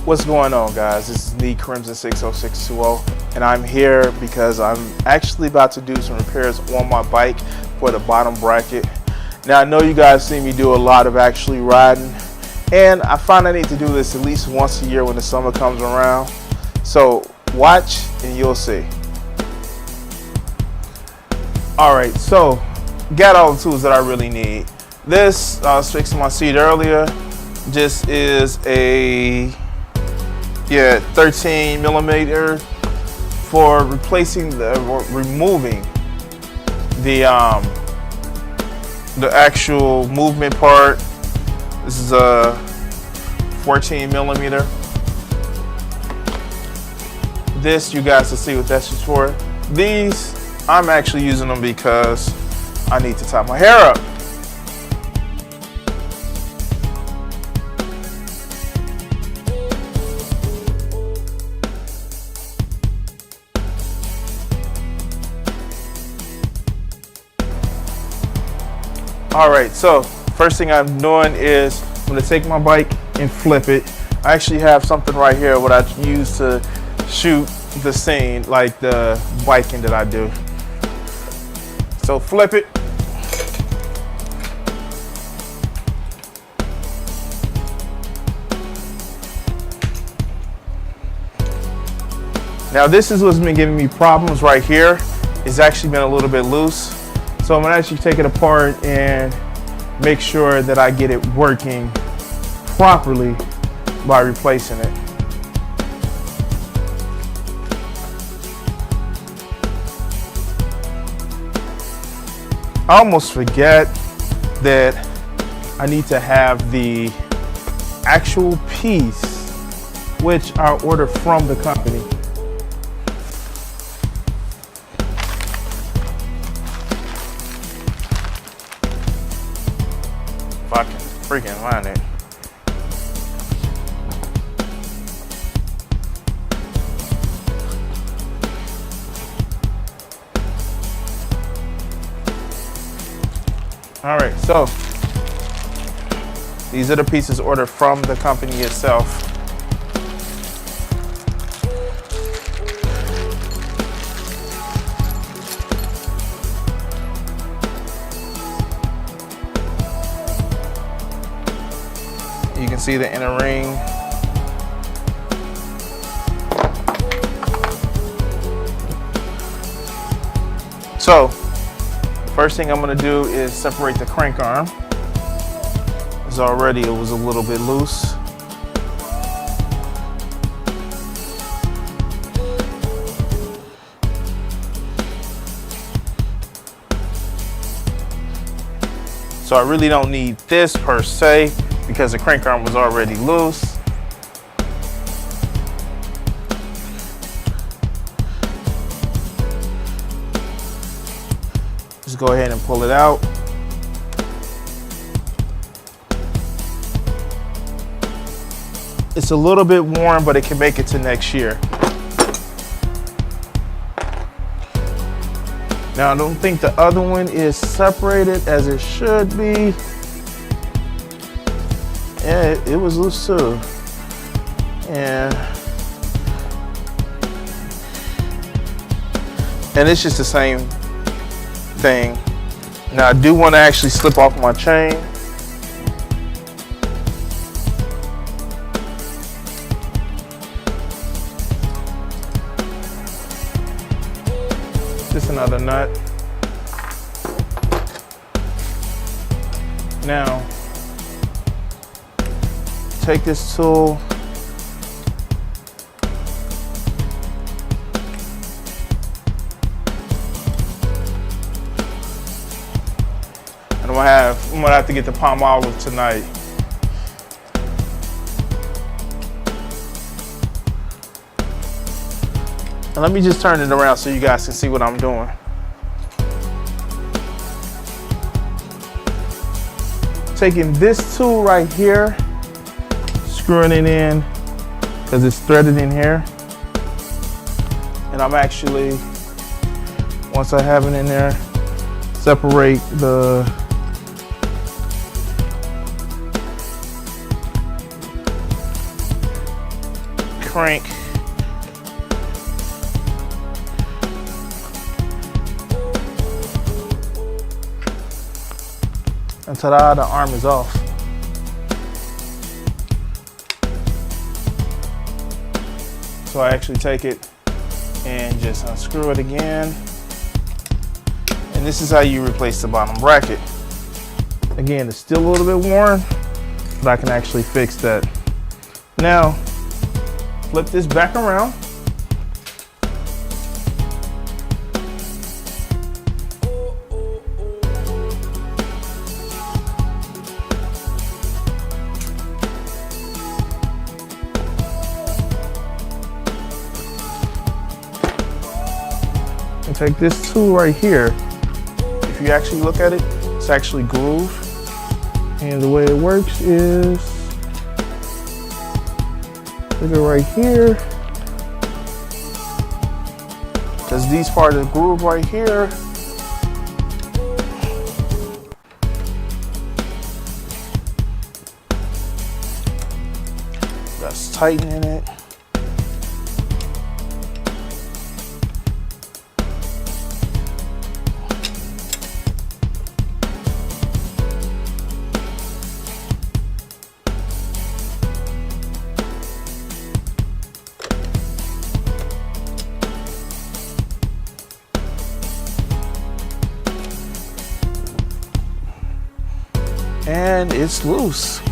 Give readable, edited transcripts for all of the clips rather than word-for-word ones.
What's going on, guys? This is me, Crimson 60620, and I'm here because I'm actually about to do some repairs on my bike for the bottom bracket. Now, I know you guys see me do a lot of actually riding, and I find I need to do this at least once a year when the summer comes around. So watch and you'll see. Alright, so got all the tools that I really need. This, I was fixing my seat earlier. This is a 13 millimeter for replacing removing the actual movement part. This is a 14 millimeter. This, you guys will see what that's used for. These, I'm actually using them because I need to tie my hair up. Alright, so first thing I'm doing is I'm going to take my bike and flip it. I actually have something right here what I use to shoot the scene, like the biking that I do. So flip it. Now this is what's been giving me problems right here. It's actually been a little bit loose. So I'm gonna actually take it apart and make sure that I get it working properly by replacing it. I almost forget that I need to have the actual piece, which I ordered from the company. If I can freaking find it. All right, so these are the pieces ordered from the company itself. You can see the inner ring. So, first thing I'm going to do is separate the crank arm. As already it was a little bit loose. So I really don't need this per se because the crank arm was already loose. Just go ahead and pull it out. It's a little bit worn, but it can make it to next year. Now, I don't think the other one is separated as it should be. Yeah, it was loose too. And it's just the same thing. Now I do want to actually slip off my chain. Just another nut. Now take this tool and I'm gonna have to get the palm olive tonight. And let me just turn it around so you guys can see what I'm doing. Taking this tool right here, screwing it in because it's threaded in here. And I'm actually, once I have it in there, separate the crank. And ta-da, the arm is off. So I actually take it and just unscrew it again. And this is how you replace the bottom bracket. Again, it's still a little bit worn, but I can actually fix that. Now, flip this back around. And take this tool right here. If you actually look at it, it's actually grooved. And the way it works is, look at right here. Because these parts of the groove right here, that's tightening it. And it's loose.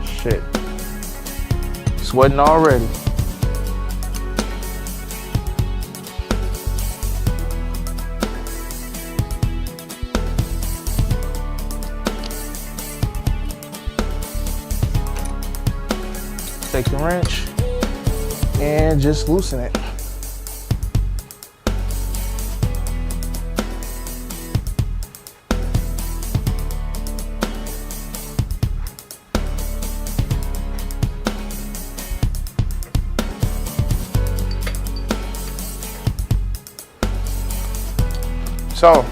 Shit. Sweating already. Take the wrench and just loosen it. So,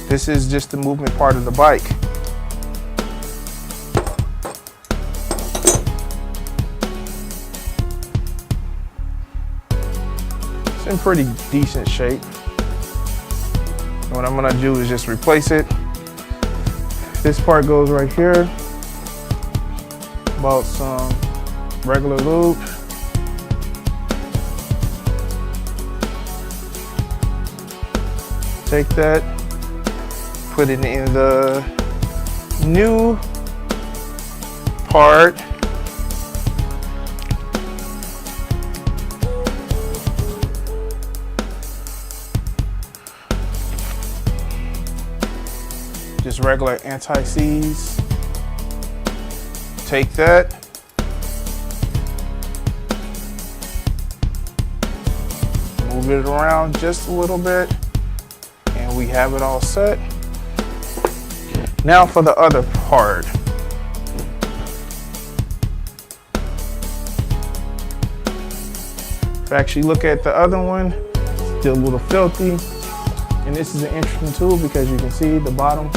this is just the movement part of the bike. In pretty decent shape. And what I'm gonna do is just replace it. This part goes right here. About some regular lube. Take that, put it in the new part. Just regular anti-seize. Take that. Move it around just a little bit. And we have it all set. Now for the other part. If I actually look at the other one, it's still a little filthy. And this is an interesting tool because you can see the bottom.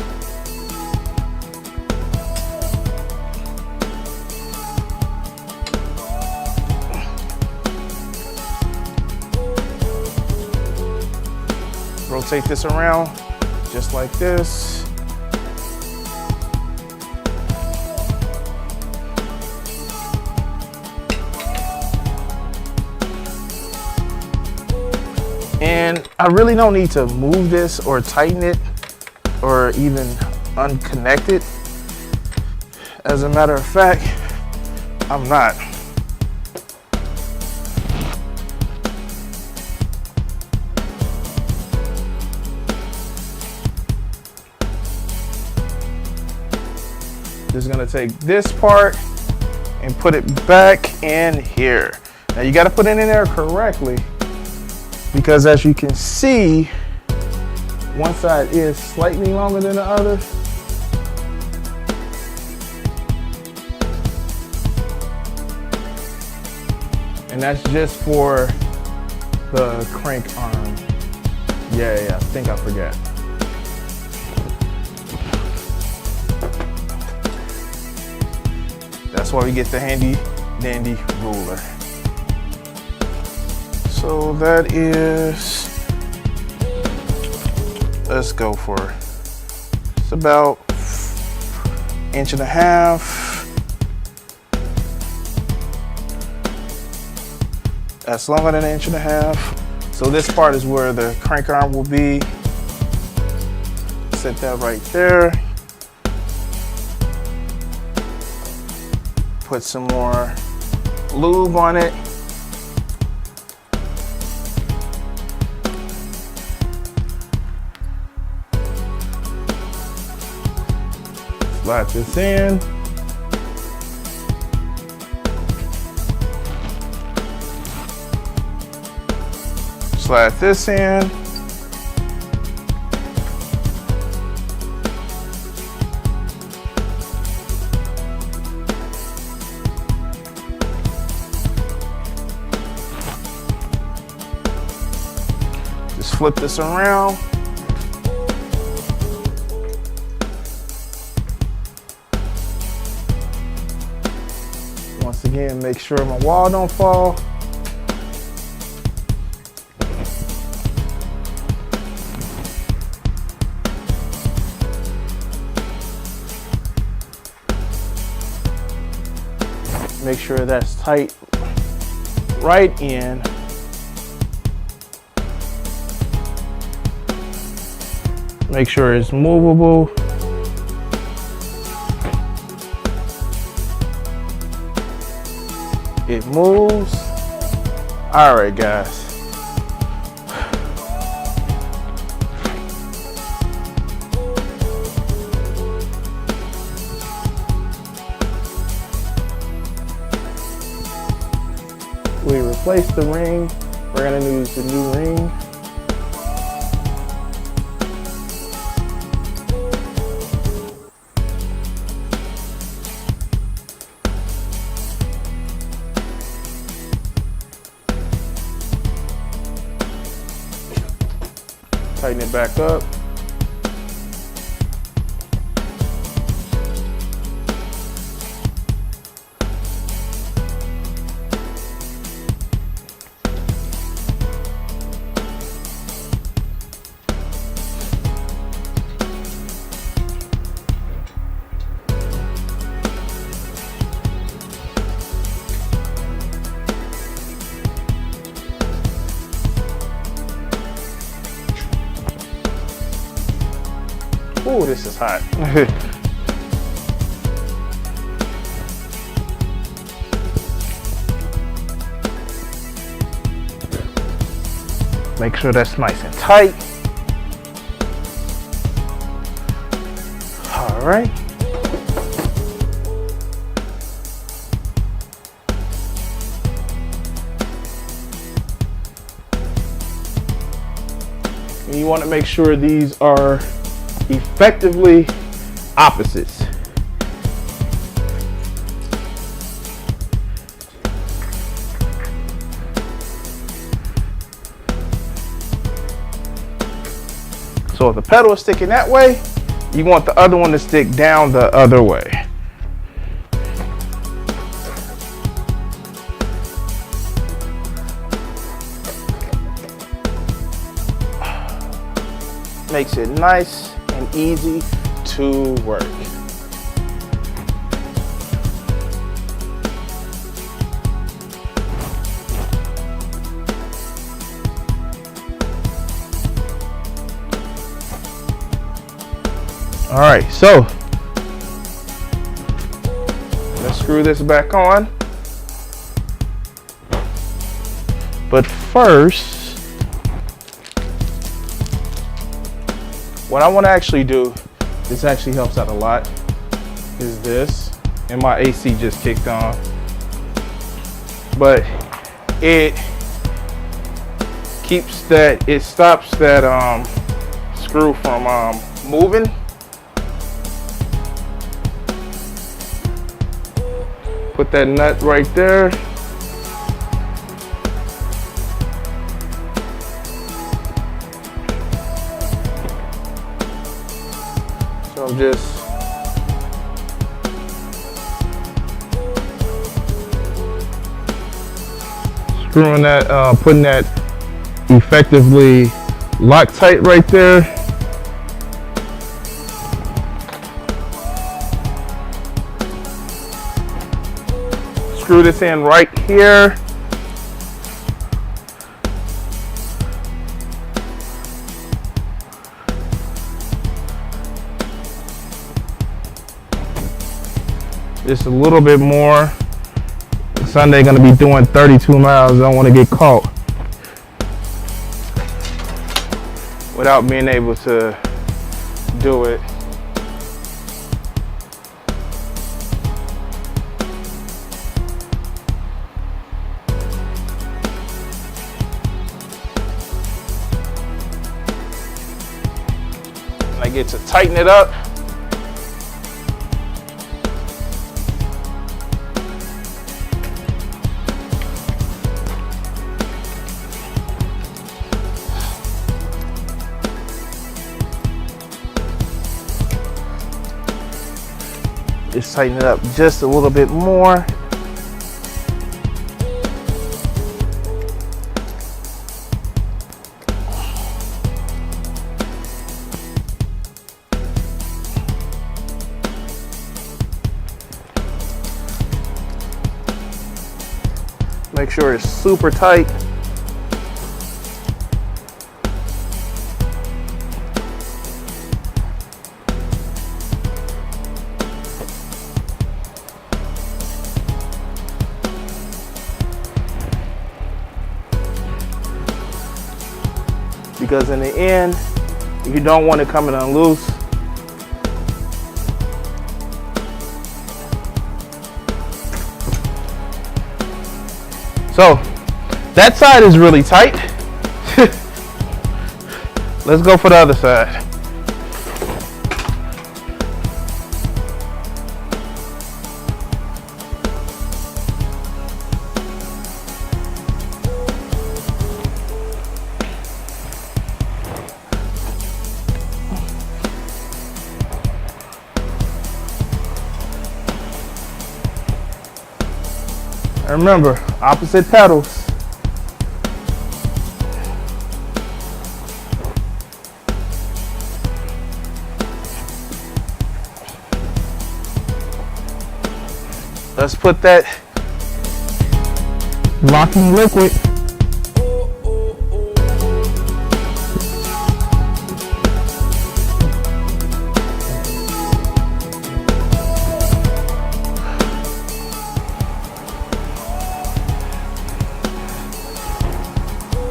Rotate this around just like this. And I really don't need to move this or tighten it or even unconnect it. As a matter of fact, I'm not. Just gonna take this part and put it back in here. Now you gotta put it in there correctly because as you can see, one side is slightly longer than the other. And that's just for the crank arm. Yeah, I think I forgot. That's why we get the handy dandy ruler. So that is, let's go for, it's about 1.5 inches. That's longer than 1.5 inches. So this part is where the crank arm will be. Set that right there. Put some more lube on it. Slide this in. Slide this in. Just flip this around. Once again, make sure my wall don't fall. Make sure that's tight right in. Make sure it's movable. It moves. All right, guys. We replace the ring. We're gonna use the new ring. Tighten it back up. Ooh, this is hot. Make sure that's nice and tight. All right. And you want to make sure these are effectively opposites. So if the pedal is sticking that way, you want the other one to stick down the other way. Makes it nice and easy to work. All right, so let's screw this back on. But first, what I want to actually do, this actually helps out a lot, is this, and my AC just kicked on, but it keeps that, it stops that screw from moving. Put that nut right there. So I'm just screwing that, putting that effectively Loctite right there. Screw this in right here. Just a little bit more. Sunday gonna be doing 32 miles. I don't want to get caught without being able to do it. And I get to tighten it up. Just tighten it up just a little bit more. Make sure it's super tight. Because in the end, you don't want it coming on loose. So that side is really tight. Let's go for the other side. Remember, opposite pedals. Let's put that locking liquid .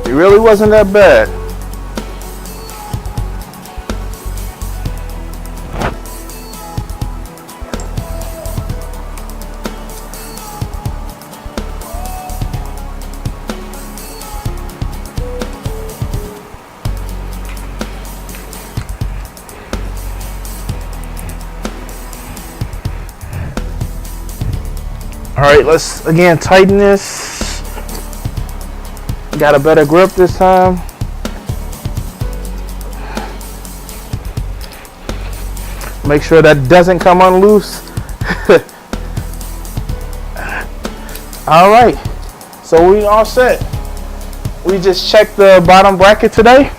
It really wasn't that bad. All right, let's again tighten this. Got a better grip this time. Make sure that doesn't come unloose. All right, so we all set. We just checked the bottom bracket today.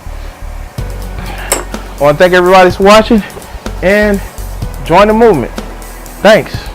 I want to thank everybody for watching and join the movement. Thanks.